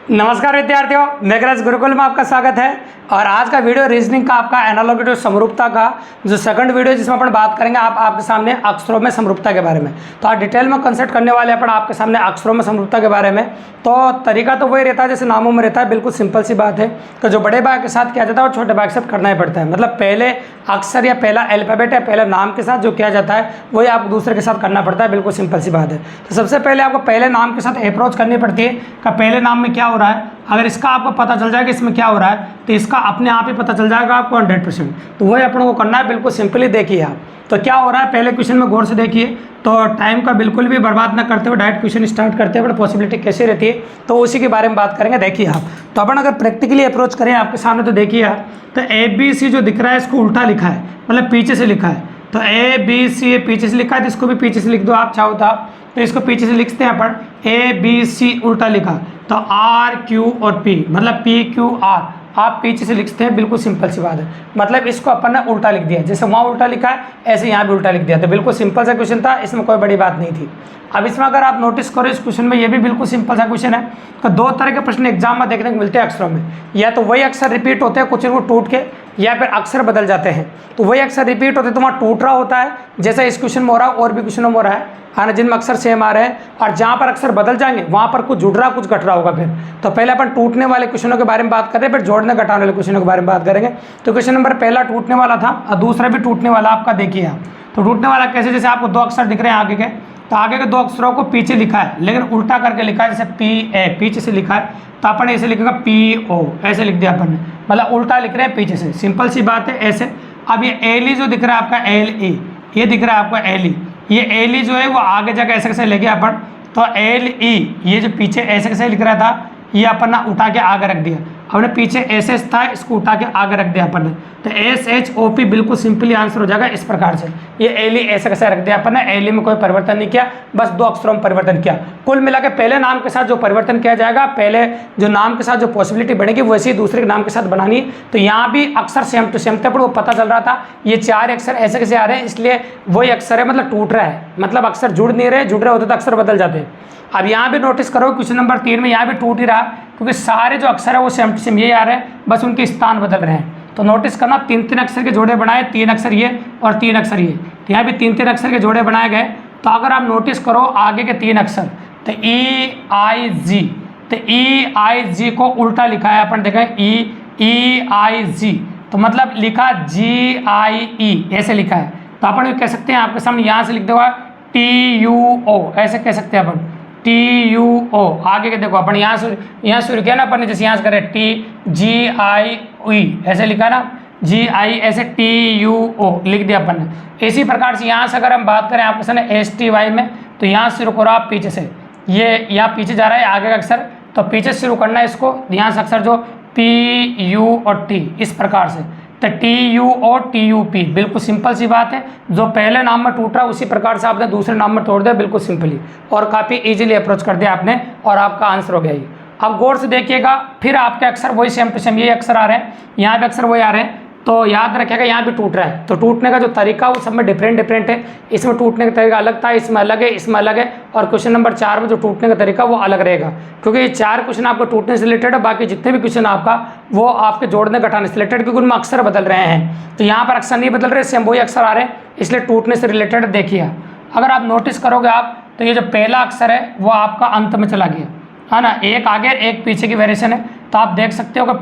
नमस्कार विद्यार्थियों, मेघराज गुरुकुल में आपका स्वागत है। और आज का वीडियो रीजनिंग का आपका एनालॉगी समरूपता का जो सेकंड वीडियो जिसमें अपन बात करेंगे आपके सामने अक्षरों में समरूपता के बारे में। तो आज डिटेल में कंसेप्ट करने वाले अपन आपके सामने अक्षरों में समरूपता के बारे में। तो तरीका तो वही रहता है जैसे नामों में रहता है, बिल्कुल सिंपल सी बात है कि जो बड़े भाई के साथ किया जाता है और छोटे भाई के साथ करना ही पड़ता है। मतलब पहले अक्षर या पहला अल्फाबेट या पहले नाम के साथ जो किया जाता है वही आपको दूसरे के साथ करना पड़ता है, बिल्कुल सिंपल सी बात है। तो सबसे पहले आपको पहले नाम के साथ अप्रोच करनी पड़ती है कि पहले नाम में क्या हो रहा है। अगर इसका आपको पता चल जाएगा इसमें क्या हो रहा है तो इसका अपने आप ही पता चल जाएगा आपको 100%। तो वही अपनों को करना है, बिल्कुल सिंपली देखिए आप। तो क्या हो रहा है पहले क्वेश्चन में गौर से देखिए। तो टाइम का बिल्कुल भी बर्बाद ना करते हुए डायरेक्ट क्वेश्चन स्टार्ट करते हुए पॉसिबिलिटी कैसे रहती है तो उसी के बारे में बात करेंगे। देखिए आप, तो अपन अगर प्रैक्टिकली अप्रोच करें आपके सामने तो देखिए आप, तो ABC जो दिख रहा है इसको उल्टा लिखा है, मतलब पीछे से लिखा है। तो ABC पीछे से लिखा है तो इसको भी पीछे से लिख दो आप चाहो तो इसको पीछे से लिखते हैं अपन ABC उल्टा लिखा तो RQ और P, मतलब PQR आप पीछे से लिखते हैं, बिल्कुल सिंपल सी बात है। मतलब इसको अपन ने उल्टा लिख दिया, जैसे वहाँ उल्टा लिखा है ऐसे यहाँ भी उल्टा लिख दिया। तो बिल्कुल सिंपल सा क्वेश्चन था, इसमें कोई बड़ी बात नहीं थी। अब इसमें अगर आप नोटिस करो इस क्वेश्चन में, ये भी बिल्कुल सिंपल सा क्वेश्चन है। तो दो तरह के प्रश्न एग्जाम में देखने को मिलते हैं अक्षरों में, या तो वही अक्षर रिपीट होते हैं कुछ इनको टूट के, या फिर अक्षर बदल जाते हैं। तो वही अक्षर रिपीट होते हैं तो वहाँ टूट रहा होता है, जैसा इस क्वेश्चन में हो रहा है और भी क्वेश्चनों में हो रहा है ना, जिनमें अक्षर सेम आ रहे हैं। और जहाँ पर अक्षर बदल जाएंगे वहाँ पर कुछ जुड़ रहा कुछ घट रहा होगा। फिर तो पहले अपन टूटने वाले क्वेश्चनों के बारे में बात करें, फिर जोड़ने घटाने वाले क्वेश्चनों के बारे में बात करेंगे। तो क्वेश्चन नंबर पहला टूटने वाला था और दूसरा भी टूटने वाला आपका देखिए आप। तो टूटने वाला कैसे, जैसे आपको दो अक्षर दिख रहे हैं आगे के, तो आगे के दो अक्षरों को पीछे लिखा है लेकिन उल्टा करके लिखा है, जैसे PA पीछे से लिखा है तो अपन ऐसे लिखेगा PO, ऐसे लिख दिया अपन ने, मतलब उल्टा लिख रहे हैं पीछे से, सिंपल सी बात है ऐसे। अब ये LE जो दिख रहा है आपका LE, ये दिख रहा है आपका LE, ये LE जो है वो आगे जाकर ऐसे कैसे लेके अपन, तो LE ये जो पीछे ऐसे कैसे लिख रहा था ये अपन ना उठा के आगे रख दिया। हमने पीछे SS था इसको उठा के आगे रख दिया अपन ने, तो SHOP बिल्कुल सिंपली आंसर हो जाएगा इस प्रकार से। ये LE ऐसे कैसे रख दिया अपन ने, LE में कोई परिवर्तन नहीं किया, बस दो अक्षरों में परिवर्तन किया। कुल मिला के पहले नाम के साथ जो परिवर्तन किया जाएगा, पहले जो नाम के साथ जो पॉसिबिलिटी बनेगी वैसे ही दूसरे के नाम के साथ बनानी। तो यहाँ भी अक्षर सेम टू सेम थे पर वो पता चल रहा था ये चार अक्षर ऐसे कैसे आ रहे हैं, इसलिए वही अक्षर है, मतलब टूट रहा है, मतलब अक्षर जुड़ नहीं रहे, जुड़ रहे होते तो अक्षर बदल जाते हैं। अब यहाँ भी नोटिस करो क्वेश्चन नंबर 3 में यहाँ भी टूट ही रहा क्योंकि सारे जो अक्षर है वो सेम टू सेम ये आ रहे हैं, बस उनके स्थान बदल रहे हैं। तो नोटिस करना 3-3 अक्षर के जोड़े बनाए, 3 अक्षर ये और 3 अक्षर ये, तो यहाँ भी 3-3 अक्षर के जोड़े बनाए गए। तो अगर आप नोटिस करो आगे के 3 अक्षर तो EIG, तो EIG को उल्टा लिखा है अपन, देखें EIG तो मतलब लिखा GIE ऐसे लिखा है। तो अपन कह सकते हैं आपके सामने यहाँ से लिख देगा TUO, ऐसे कह सकते हैं अपन TUO। आगे के देखो अपन यहाँ शुरू किया ना अपन ने, जैसे यहाँ से करें TGIE ऐसे लिखा ना, GI ऐसे TUO लिख दिया अपन ने। इसी प्रकार से यहाँ से अगर हम बात करें आपके सामने STY में, तो यहाँ शुरू करो आप पीछे से, ये यहाँ पीछे जा रहा है आगे का अक्षर, तो पीछे से शुरू करना है इसको, यहाँ से अक्षर जो PU और T इस प्रकार से, तो TU और TUP बिल्कुल सिंपल सी बात है। जो पहले नाम में टूट रहा है उसी प्रकार से आपने दूसरे नाम में तोड़ दिया, बिल्कुल सिंपली और काफ़ी इजीली अप्रोच कर दिया आपने और आपका आंसर हो गया ये। अब गौर से देखिएगा, फिर आपके अक्षर वही सेम टू सेम ये अक्षर आ रहे हैं, यहाँ पे अक्षर वही आ रहे हैं। तो याद रखिएगा यहाँ भी टूट रहा है, तो टूटने का जो तरीका वो सब में डिफरेंट है। इसमें टूटने का तरीका अलग था, इसमें अलग है, इसमें अलग है। और क्वेश्चन नंबर 4 में जो टूटने का तरीका वो अलग रहेगा, क्योंकि ये 4 क्वेश्चन आपको टूटने से रिलेटेड है, बाकी जितने भी क्वेश्चन आपका वो आपके जोड़ने घटाने से रिलेटेड, क्योंकि उनमें अक्षर बदल रहे हैं। तो यहाँ पर अक्षर नहीं बदल रहे, सेम वही अक्षर आ रहे हैं, इसलिए टूटने से रिलेटेड देखिए। अगर आप नोटिस करोगे आप, तो ये जो पहला अक्षर है वो आपका अंत में चला गया है ना, एक आगे एक पीछे की वेरिएशन है। तो आप देख सकते हो कि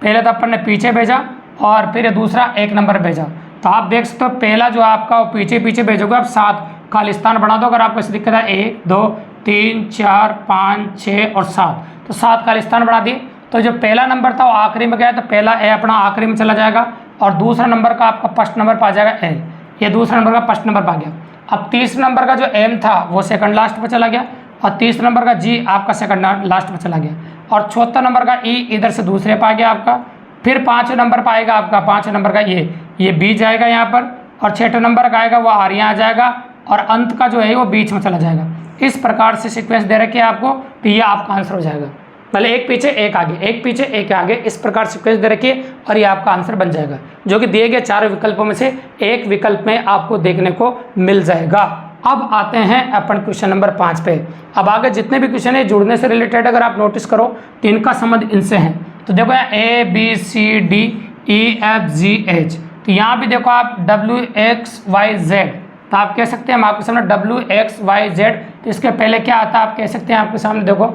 पहले तो अपन ने पीछे भेजा और फिर दूसरा 1 नंबर भेजा। तो आप देख सकते हो पहला जो आपका पीछे भेजोगे आप 7 खालिस्तान बना दो। अगर आपको ऐसे दिक्कत है 1 2 3 4 5 6 और 7, तो 7 खालिस्तान बना दिए। तो जो पहला नंबर था वो आखिरी में गया, तो पहला ए अपना आखिरी में चला जाएगा और दूसरा नंबर का आपका फर्स्ट नंबर पा जाएगा L, ये दूसरा नंबर का फर्स्ट नंबर पा गया। अब तीसरे नंबर का जो M था वो सेकंड लास्ट पर चला गया और तीसरे नंबर का G आपका सेकंड लास्ट पर चला गया और चौथा नंबर का E इधर से दूसरे पा गया आपका। फिर 5 नंबर पाएगा आपका, 5 नंबर का ये B जाएगा यहाँ पर और 6 नंबर का आएगा वो R यहाँ आ जाएगा और अंत का जो है वो बीच में चला जाएगा। इस प्रकार से सीक्वेंस दे रखे आपको, तो ये आपका आंसर हो जाएगा। मतलब एक पीछे एक आगे, एक पीछे एक आगे, इस प्रकार सीक्वेंस दे रखिए और ये आपका आंसर बन जाएगा, जो कि दिए गए 4 विकल्पों में से एक विकल्प में आपको देखने को मिल जाएगा। अब आते हैं अपन क्वेश्चन नंबर 5 पे। अब आगे जितने भी क्वेश्चन है जुड़ने से रिलेटेड अगर आप नोटिस करो तो इनका संबंध इनसे है। तो देखो यहाँ ABCDEFGH, तो यहाँ भी देखो आप WXYZ, तो आप कह सकते हैं हम आपके सामने WXYZ, तो इसके पहले क्या आता है आप कह सकते हैं आपके सामने देखो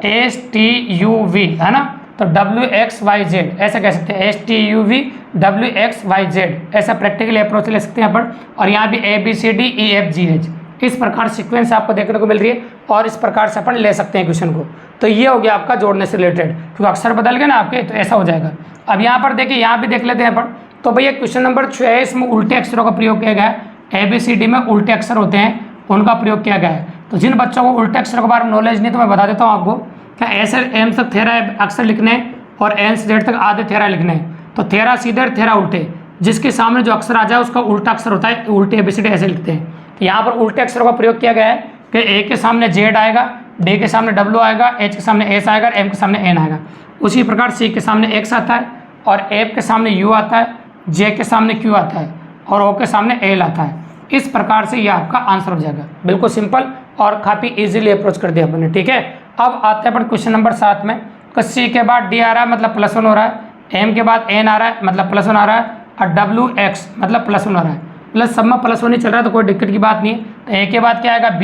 STUV है ना, तो WXYZ ऐसा कह सकते हैं, STUV WXYZ ऐसा प्रैक्टिकल अप्रोच ले सकते हैं अपन। और यहाँ भी ABCDEFGH इस प्रकार सीक्वेंस आपको देखने को मिल रही है और इस प्रकार से अपन ले सकते हैं क्वेश्चन को। तो ये हो गया आपका जोड़ने से रिलेटेड, क्योंकि अक्षर बदल गए ना आपके, तो ऐसा हो जाएगा। अब यहाँ पर देखिए, यहाँ भी देख लेते हैं अपन। तो भैया क्वेश्चन नंबर 6 है, इसमें उल्टे अक्षरों का प्रयोग किया गया है। ABCD में उल्टे अक्षर होते हैं, उनका प्रयोग किया गया है। तो जिन बच्चों को उल्टे अक्षरों के बारे में नॉलेज नहीं, तो मैं बता देता हूँ आपको, क्या ऐसे एम तक थेरा अक्षर लिखने और एन से जेड तक आधे थेरा लिखने। तो थेरा सीधे और थेरा उल्टे, जिसके सामने जो अक्षर आ जाए उसका उल्टा अक्षर होता है, उल्टे ABCD ऐसे लिखते हैं। तो यहाँ पर उल्टे अक्षरों का प्रयोग किया गया है कि ए के सामने जेड आएगा, डी के सामने W आएगा, एच के सामने एस आएगा, एम के सामने एन आएगा। उसी प्रकार सी के सामने एक्स आता है और एफ के सामने यू आता है, जे के सामने क्यू आता है और ओ के सामने एल आता है। इस प्रकार से यह आपका आंसर हो जाएगा। बिल्कुल सिंपल और काफ़ी इजीली अप्रोच कर दिया अपने, ठीक है। अब आते हैं अपन क्वेश्चन नंबर 7 में। तो सी के बाद डी आ रहा है मतलब +1 हो रहा है, एम के बाद एन आ रहा है मतलब +1 आ रहा है, और WX मतलब +1 आ रहा है। प्लस सब में +1 ही चल रहा है, तो कोई दिक्कत की बात नहीं है। तो ए के बाद क्या आएगा B,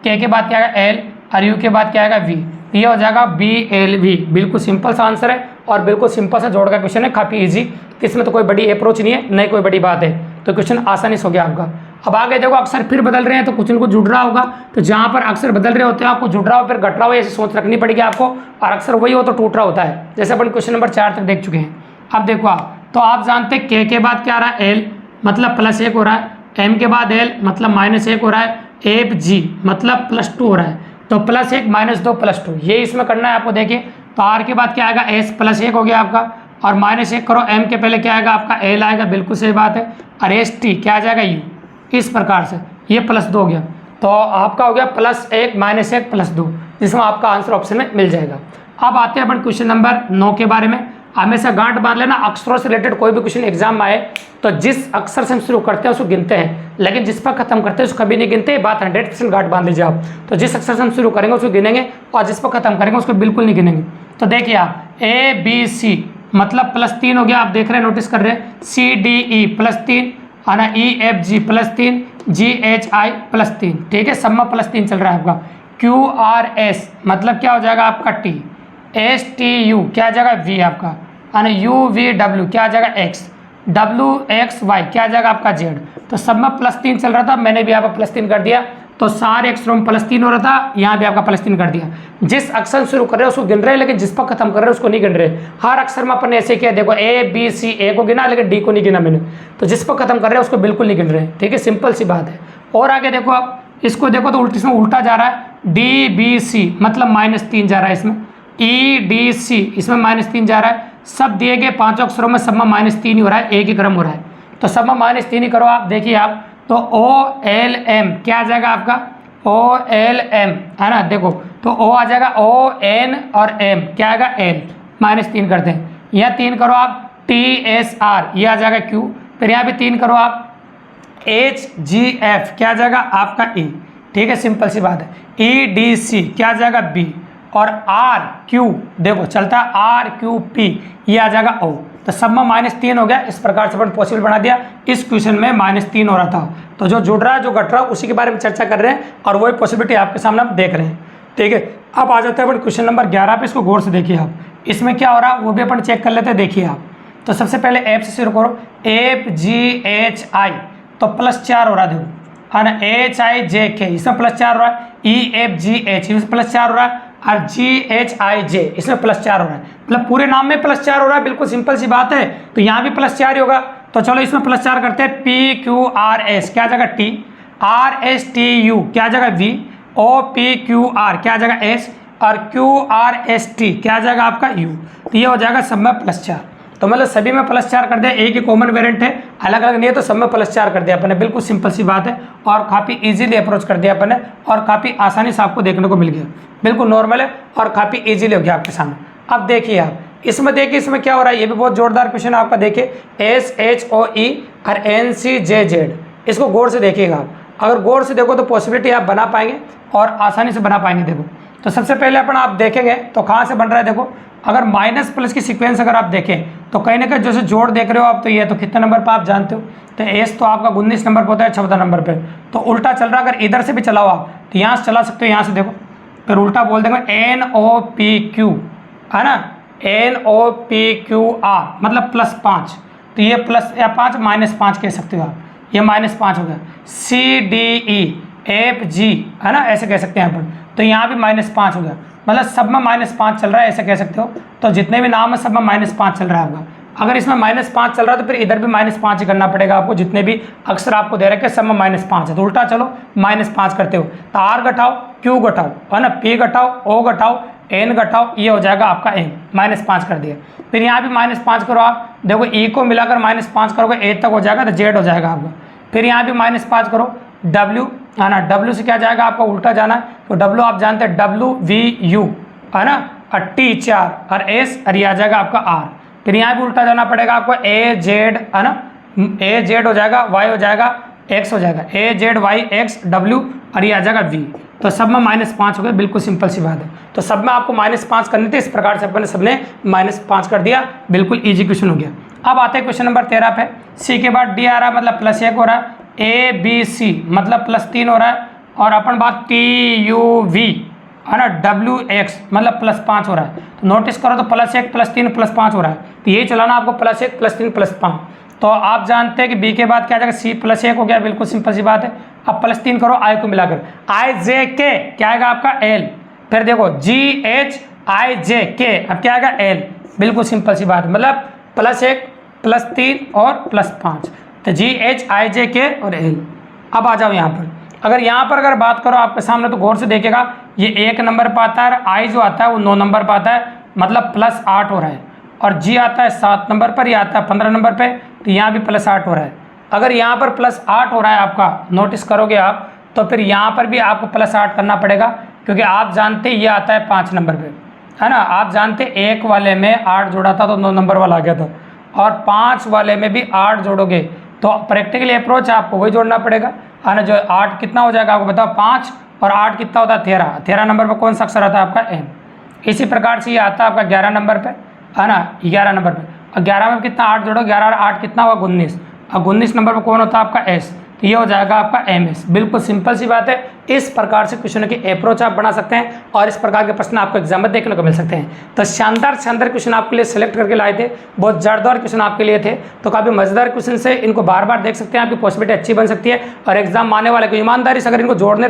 के बाद क्या आएगा L और यू के बाद क्या आएगा V। ये हो जाएगा BLV। बिल्कुल सिंपल सा आंसर है और बिल्कुल सिंपल सा जोड़ का क्वेश्चन है, काफ़ी इजी। इसमें तो कोई बड़ी अप्रोच नहीं है, नहीं कोई बड़ी बात है, तो क्वेश्चन आसानी से हो गया आपका। अब आगे देखो, अक्षर फिर बदल रहे हैं तो कुछ इनको जुड़ रहा होगा। तो जहाँ पर अक्षर बदल रहे होते हैं आपको जुड़ रहा हो फिर घट रहा हो, ऐसी सोच रखनी पड़ेगी आपको। और अक्षर वही हो तो टूट रहा होता है, जैसे अपन क्वेश्चन नंबर 4 तक देख चुके हैं। अब देखो आप, तो आप जानते हैं के बाद क्या आ रहा है L मतलब +1 हो रहा है, M के बाद L मतलब -1 हो रहा है, FG मतलब +2 हो रहा है। तो +1 -2 +2 ये इसमें करना है आपको। देखिए, तो R के बाद क्या आएगा S +1 हो गया आपका, और -1 करो, M के पहले क्या आएगा आपका L आएगा, बिल्कुल सही बात है। और ST क्या आ जाएगा U, इस प्रकार से ये +2 हो गया। तो आपका हो गया +1 -1 +2, जिसमें आपका आंसर ऑप्शन में मिल जाएगा। अब आते हैं अपन क्वेश्चन नंबर 9 के बारे में। हमेशा गांठ बांध लेना, अक्षरों से रिलेटेड कोई भी क्वेश्चन एग्जाम में आए तो जिस अक्षर से हम शुरू करते हैं उसको गिनते हैं, लेकिन जिस पर खत्म करते हैं उसको कभी नहीं गिनते। बात 100% गांठ बांध लीजिए आप। तो जिस अक्षर से हम शुरू करेंगे उसको गिनेंगे और जिस पर खत्म करेंगे उसको बिल्कुल नहीं गिनेंगे। तो देखिए आप, ABC मतलब +3 हो गया, आप देख रहे हैं, नोटिस कर रहे हैं। CDE +3 है ना, EFG +3, GHI +3, ठीक है, सब में +3 चल रहा है आपका। QRS मतलब क्या हो जाएगा आपका T, STU क्या आ जाएगा V आपका, है ना, UVW क्या आ जाएगा X, WXY क्या आ जाएगा आपका Z। तो सब में +3 चल रहा था, मैंने भी यहाँ पर +3 कर दिया। तो सारे अक्षरों में +3 हो रहा था, यहाँ भी आपका +3 कर दिया। जिस अक्षर शुरू कर रहे हैं उसको गिन रहे हैं, लेकिन जिस पर खत्म कर रहे हैं उसको नहीं गिन रहे। हर अक्षर में अपन ने ऐसे किया, देखो A को गिना लेकिन D को नहीं गिना मैंने। तो जिस पर खत्म कर रहे हैं उसको बिल्कुल नहीं गिन रहे, ठीक है, सिंपल सी बात है। और आगे देखो आप, इसको देखो तो इसमें उल्टा जा रहा है। DBC मतलब -3 जा रहा है इसमें, EDC इसमें -3 जा रहा है। सब दिए गए 5 अक्षरों में सब में -3 ही हो रहा है, एक ही क्रम हो रहा है। तो सब में -3 ही करो आप। देखिए आप, तो OLM क्या आ जाएगा आपका, OLM है ना, देखो तो O आ जाएगा, ON और M क्या आएगा L, -3 करते हैं। यहाँ 3 करो आप, TSR ये आ जाएगा Q। फिर यहाँ भी 3 करो आप, HGF क्या आ जाएगा आपका E, ठीक है, सिंपल सी बात है। EDC क्या आ जाएगा B, और RQ देखो चलता है RQP ये आ जाएगा O। तो सब में -3 हो गया। इस प्रकार से अपन पॉसिबल बना दिया। इस क्वेश्चन में -3 हो रहा था, तो जो जुड़ रहा है जो घट रहा है उसी के बारे में चर्चा कर रहे हैं और वही पॉसिबिलिटी आपके सामने आप देख रहे हैं, ठीक है। अब आ जाता है अपन क्वेश्चन नंबर 11 पे। इसको गौर से देखिए आप, इसमें क्या हो रहा है वो भी अपन चेक कर लेते हैं। देखिए आप, तो सबसे पहले F से शुरू करो, FGHI तो +4 हो रहा है, देखो है ना, HIJK इसमें +4 हो रहा है, EFGH इसमें +4 हो रहा है, और GHIJ इसमें +4 हो रहा है। मतलब पूरे नाम में +4 हो रहा है, बिल्कुल सिंपल सी बात है। तो यहाँ भी +4 ही होगा। तो चलो इसमें +4 करते हैं। PQRS क्या आ जाएगा T, RSTU क्या आ जाएगा V, OPQR क्या आ जाएगा S, और QRST क्या आ जाएगा आपका U। तो ये हो जाएगा सब में +4। तो मतलब सभी में +4 कर दिया, एक ही कॉमन वेरिएंट है, अलग अलग नहीं है, तो सब में +4 कर दिया अपन ने। बिल्कुल सिंपल सी बात है और काफ़ी इजीली अप्रोच कर दिया अपन ने और काफ़ी आसानी से आपको देखने को मिल गया। बिल्कुल नॉर्मल है और काफ़ी इजीली हो गया आपके सामने। अब देखिए आप, इसमें देखिए इसमें क्या हो रहा है, ये भी बहुत जोरदार क्वेश्चन है आपका। देखिए SHOE और NCJZ इसको गौर से देखिएगा आप। अगर गौर से देखो तो पॉसिबिलिटी आप बना पाएंगे और आसानी से बना पाएंगे। देखो तो सबसे पहले अपन आप देखेंगे तो कहाँ से बन रहा है। देखो अगर माइनस प्लस की सीक्वेंस अगर आप देखें तो कहीं ना कहीं जैसे जोड़ देख रहे हो आप, तो ये तो कितने नंबर पर आप जानते हो, तो एस तो आपका 19 नंबर पर होता है, 14 नंबर पे। तो उल्टा चल रहा है, अगर इधर से भी चलाओ आप तो यहाँ से चला सकते हो, यहाँ से देखो फिर उल्टा बोल देंगे NOPQ, है ना, NOPQR मतलब +5, तो ये प्लस या 5 -5 कह सकते हो आप, ये -5 हो गया। CDEFG, है ना, ऐसे कह सकते हैं अपन, तो यहाँ भी -5 हो गया, मतलब सब में -5 चल रहा है, ऐसे कह सकते हो। तो जितने भी नाम है सब में -5 चल रहा है आपका। अगर इसमें -5 चल रहा है तो फिर इधर भी -5 ही करना पड़ेगा आपको, जितने भी अक्षर आपको दे रखे सब में -5 है, तो उल्टा चलो -5 करते हो, तो R घटाओ Q घटाओ, है ना, P घटाओ O घटाओ N घटाओ, ये हो जाएगा आपका N, -5 कर दिया। फिर यहाँ भी -5 करो आप, देखो E को मिलाकर -5 करोगे A तक हो जाएगा, तो Z हो जाएगा आपका। फिर यहाँ भी -5 करो, W, है ना, W से क्या जाएगा आपका, उल्टा जाना है, तो W आप जानते हैं WVU, है ना, और T 4 और S और ये आ जाएगा आपका R। फिर यहाँ भी उल्टा जाना पड़ेगा आपको, AZ, है ना, AZ हो जाएगा, Y हो जाएगा, X हो जाएगा, AZYXW और ये आ जाएगा V। तो सब में -5 हो गए, बिल्कुल सिंपल सी बात है। तो सब में आपको -5 करने थे, इस प्रकार से अपन सबने -5 कर दिया, बिल्कुल ईजी क्वेश्चन हो गया। अब आते हैं क्वेश्चन नंबर 13 पे। C के बाद D आ रहा है, मतलब +1 हो रहा है, ABC मतलब +3 हो रहा है, और अपन बात TUV, है ना, WX मतलब +5 हो रहा है। तो नोटिस करो तो +1 +3 +5 हो रहा है, तो यही चलाना आपको, +1 +3 +5। तो आप जानते हैं कि B के बाद क्या आ जाएगा, C +1 हो गया, बिल्कुल सिंपल सी बात है। अब +3 करो I को मिलाकर, IJK क्या आएगा आपका L, फिर देखो GHIJK, अब क्या आएगा L, बिल्कुल सिंपल सी बात है, मतलब +1 +3 और +5, तो GHIJK और L। अब आ जाओ यहाँ पर, अगर बात करो आपके सामने तो गौर से देखेगा, ये 1 नंबर पर आता है, I जो आता है वो 9 नंबर पर आता है, मतलब +8 हो रहा है, और G आता है 7 नंबर पर, ये आता है 15 नंबर पे, तो यहाँ भी +8 हो रहा है। अगर यहाँ पर +8 हो रहा है आपका, नोटिस करोगे आप, तो फिर यहाँ पर भी आपको +8 करना पड़ेगा, क्योंकि आप जानते ये आता है 5 नंबर पे, है ना, आप जानते 1 वाले में 8 जोड़ा था तो 9 नंबर वाला आ गया था, और 5 वाले में भी 8 जोड़ोगे तो प्रैक्टिकली अप्रोच आपको वही जोड़ना पड़ेगा, है ना। जो 8 कितना हो जाएगा आपको बताओ, 5 और 8 कितना होता है 13, 13 नंबर पर कौन सा अक्षर आता है आपका M। इसी प्रकार से ये आता है आपका 11 नंबर पे, है ना, 11 नंबर पे, और 11 में कितना 8 जोड़ो, 11 और 8 कितना हुआ 19, और 19 नंबर पर कौन होता है आपका S, तो ये हो जाएगा आपका MS। बिल्कुल सिंपल सी बात है। इस प्रकार से क्वेश्चन की अप्रोच आप बना सकते हैं और इस प्रकार के प्रश्न आपको एग्जाम में देखने को मिल सकते हैं। तो शानदार क्वेश्चन आपके लिए सेलेक्ट करके लाए थे, बहुत जोरदार क्वेश्चन आपके लिए थे, तो काफ़ी मजेदार क्वेश्चन से इनको बार बार देख सकते हैं, आपकी पॉसिबिलिटी अच्छी बन सकती है, और एग्जाम आने वाले को ईमानदारी से अगर इनको जोड़ने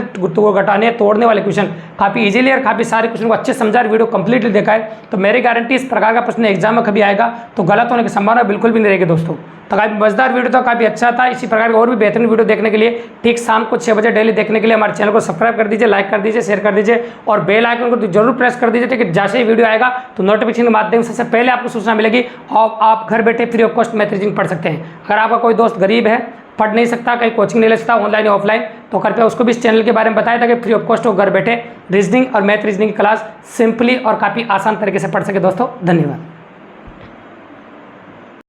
घटाने तोड़ने वाले क्वेश्चन काफ़ी इजीली और काफ़ी सारे क्वेश्चन को अच्छे समझा, वीडियो कंप्लीटली देखा है, तो मेरी गारंटी इस प्रकार का प्रश्न एग्जाम में कभी आएगा तो गलत होने की संभावना बिल्कुल भी नहीं रहेगी दोस्तों। तो काफ़ी मजेदार वीडियो था, काफ़ी अच्छा था। इसी प्रकार के और भी बेहतरीन वीडियो देखने के लिए ठीक शाम को 6 बजे डेली देखने के लिए हमारे चैनल को सब्सक्राइब कर दीजिए, लाइक कर दीजिए, शेयर कर दीजिए और बेल आइकन को जरूर प्रेस कर दीजिए, ठीक है। जैसे ही वीडियो आएगा तो नोटिफिकेशन के माध्यम से सबसे पहले आपको सूचना मिलेगी और आप घर बैठे free of cost math reasoning पढ़ सकते हैं। अगर आपका कोई दोस्त गरीब है, पढ़ नहीं सकता, कहीं कोचिंग नहीं ले सकता ऑनलाइन या ऑफलाइन, तो कृपया उसको भी इस चैनल के बारे में बताया ताकि फ्री ऑफ कॉस्ट हो घर बैठे रीजनिंग और मैथ रीजनिंग की क्लास सिंपली और काफ़ी आसान तरीके से पढ़ सके दोस्तों। धन्यवाद।